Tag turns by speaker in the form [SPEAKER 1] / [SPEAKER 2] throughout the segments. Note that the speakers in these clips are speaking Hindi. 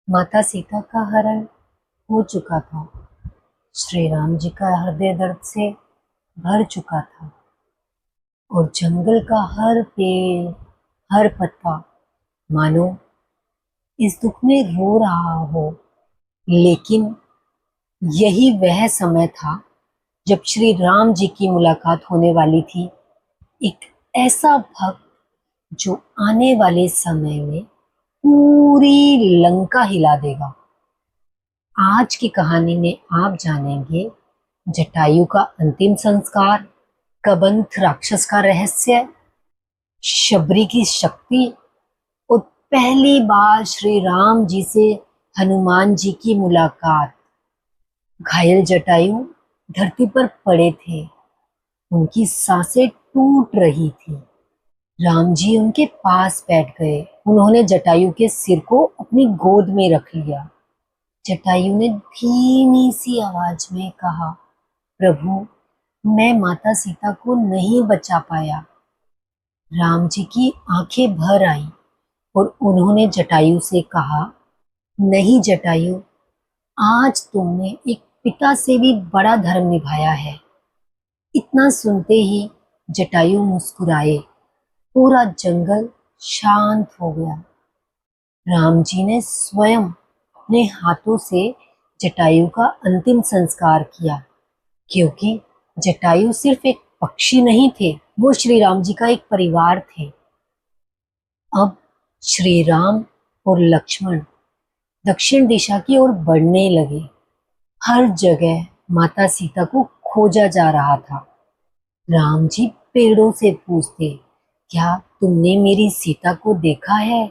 [SPEAKER 1] माता सीता का हरण हो चुका था। श्री राम जी का हृदय दर्द से भर चुका था और जंगल का हर पेड़, हर पत्ता मानो इस दुख में रो रहा हो। लेकिन यही वह समय था जब श्री राम जी की मुलाकात होने वाली थी। एक ऐसा भक्त जो आने वाले समय में पूरी लंका हिला देगा। आज की कहानी में आप जानेंगे जटायु का अंतिम संस्कार, कबंध राक्षस का रहस्य, शबरी की शक्ति और पहली बार श्री राम जी से हनुमान जी की मुलाकात। घायल जटायु धरती पर पड़े थे, उनकी सांसें टूट रही थी। राम जी उनके पास बैठ गए। उन्होंने जटायु के सिर को अपनी गोद में रख लिया। जटायु ने धीमी सी आवाज में कहा, प्रभु, मैं माता सीता को नहीं बचा पाया। राम जी की आंखें भर आई और उन्होंने जटायु से कहा, नहीं जटायु, आज तुमने एक पिता से भी बड़ा धर्म निभाया है। इतना सुनते ही जटायु मुस्कुराए। पूरा जंगल शांत हो गया। राम जी ने स्वयं अपने हाथों से जटायु का अंतिम संस्कार किया, क्योंकि जटायु सिर्फ एक पक्षी नहीं थे, वो श्री राम जी का एक परिवार थे। अब श्री राम और लक्ष्मण दक्षिण दिशा की ओर बढ़ने लगे। हर जगह माता सीता को खोजा जा रहा था। राम जी पेड़ों से पूछते, क्या तुमने मेरी सीता को देखा है?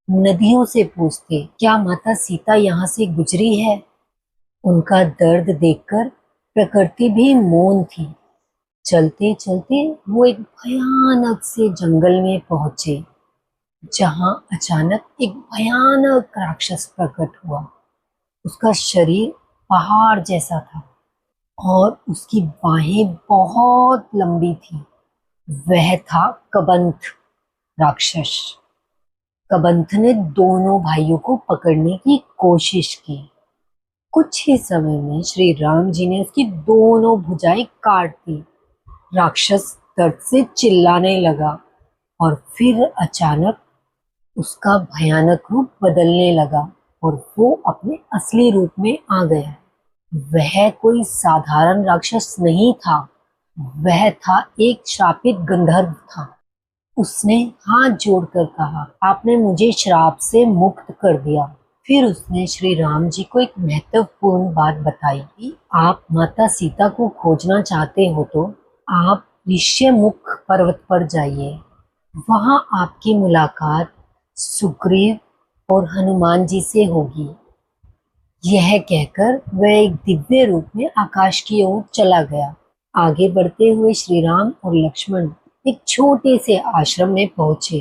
[SPEAKER 1] नदियों से पूछते, क्या माता सीता यहाँ से गुजरी है? उनका दर्द देखकर प्रकृति भी मौन थी। चलते चलते वो एक भयानक से जंगल में पहुंचे, जहां अचानक एक भयानक राक्षस प्रकट हुआ। उसका शरीर पहाड़ जैसा था और उसकी बाहें बहुत लंबी थी। वह था कबंध राक्षस। कबंध ने दोनों भाइयों को पकड़ने की कोशिश की। कुछ ही समय में श्री राम जी ने उसकी दोनों भुजाएं काट दी। राक्षस दर्द से चिल्लाने लगा और फिर अचानक उसका भयानक रूप बदलने लगा और वो अपने असली रूप में आ गया। वह कोई साधारण राक्षस नहीं था, वह था एक श्रापित गंधर्व था। उसने हाथ जोड़कर कहा, आपने मुझे श्राप से मुक्त कर दिया। फिर उसने श्री राम जी को एक महत्वपूर्ण बात बताई कि आप माता सीता को खोजना चाहते हो तो आप ऋष्यमुख पर्वत पर जाइए। वहां आपकी मुलाकात सुग्रीव और हनुमान जी से होगी। यह कहकर वह एक दिव्य रूप में आकाश की ओर चला गया। आगे बढ़ते हुए श्री राम और लक्ष्मण एक छोटे से आश्रम में पहुंचे।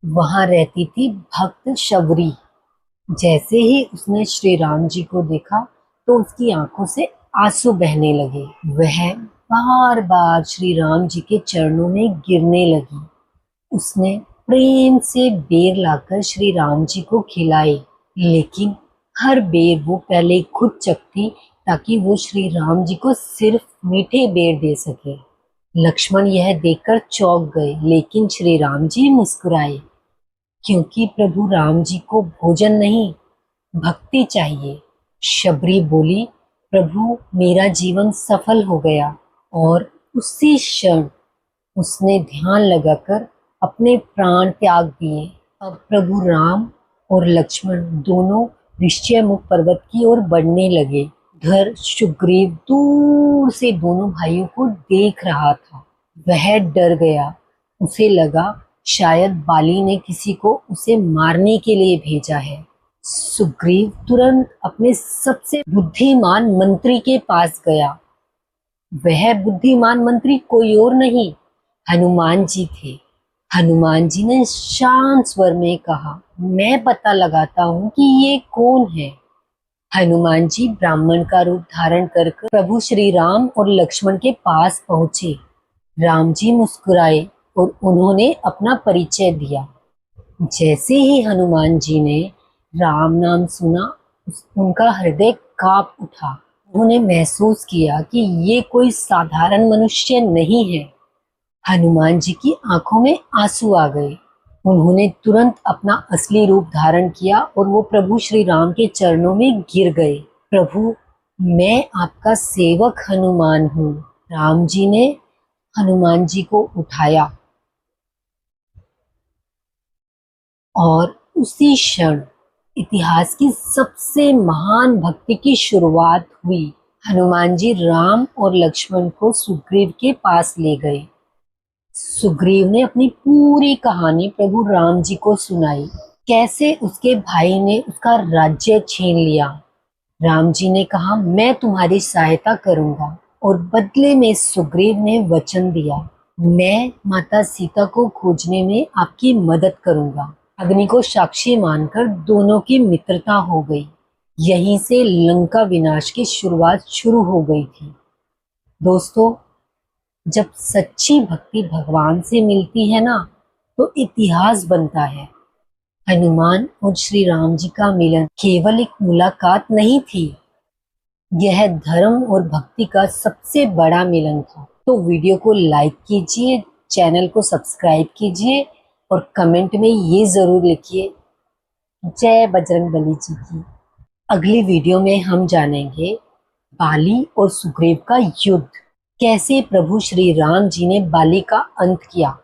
[SPEAKER 1] वहां रहती थी भक्त शबरी। जैसे ही उसने श्री राम जी को देखा तो उसकी आंखों से आंसू बहने लगे। वह बार बार श्री राम जी के चरणों में गिरने लगी। उसने प्रेम से बेर लाकर श्री राम जी को खिलाए, लेकिन हर बेर वो पहले खुद चखती ताकि वो श्री राम जी को सिर्फ मीठे बेर दे सके। लक्ष्मण यह देखकर चौंक गए, लेकिन श्री राम जी मुस्कुराए, क्योंकि प्रभु राम जी को भोजन नहीं, भक्ति चाहिए। शबरी बोली, प्रभु, मेरा जीवन सफल हो गया। और उसी क्षण उसने ध्यान लगाकर अपने प्राण त्याग दिए। अब प्रभु राम और लक्ष्मण दोनों ऋष्यमुख पर्वत की ओर बढ़ने लगे। उधर सुग्रीव दूर से दोनों भाइयों को देख रहा था। वह डर गया। उसे लगा शायद बाली ने किसी को उसे मारने के लिए भेजा है। सुग्रीव तुरंत अपने सबसे बुद्धिमान मंत्री के पास गया। वह बुद्धिमान मंत्री कोई और नहीं, हनुमान जी थे। हनुमान जी ने शांत स्वर में कहा, मैं पता लगाता हूँ कि ये कौन है। हनुमान जी ब्राह्मण का रूप धारण कर प्रभु श्री राम और लक्ष्मण के पास पहुंचे। राम जी मुस्कुराए और उन्होंने अपना परिचय दिया। जैसे ही हनुमान जी ने राम नाम सुना उनका हृदय कांप उठा। उन्होंने महसूस किया कि ये कोई साधारण मनुष्य नहीं है। हनुमान जी की आंखों में आंसू आ गए। उन्होंने तुरंत अपना असली रूप धारण किया और वो प्रभु श्री राम के चरणों में गिर गए। प्रभु, मैं आपका सेवक हनुमान हूँ। राम जी ने हनुमान जी को उठाया और उसी क्षण इतिहास की सबसे महान भक्ति की शुरुआत हुई। हनुमान जी राम और लक्ष्मण को सुग्रीव के पास ले गए। सुग्रीव ने अपनी पूरी कहानी प्रभु राम जी को सुनाई, कैसे उसके भाई ने उसका राज्य छीन लिया। राम जी ने कहा, मैं तुम्हारी सहायता करूंगा, और बदले में सुग्रीव ने वचन दिया, मैं माता सीता को खोजने में आपकी मदद करूंगा। अग्नि को साक्षी मानकर दोनों की मित्रता हो गई। यहीं से लंका विनाश की शुरुआत शुरू हो गई थी। दोस्तों, जब सच्ची भक्ति भगवान से मिलती है ना, तो इतिहास बनता है। हनुमान और श्री राम जी का मिलन केवल एक मुलाकात नहीं थी, यह धर्म और भक्ति का सबसे बड़ा मिलन था। तो वीडियो को लाइक कीजिए, चैनल को सब्सक्राइब कीजिए और कमेंट में ये जरूर लिखिए, जय बजरंगबली जी की। अगली वीडियो में हम जानेंगे बाली और सुग्रीव का युद्ध, कैसे प्रभु श्री राम जी ने बाली का अंत किया।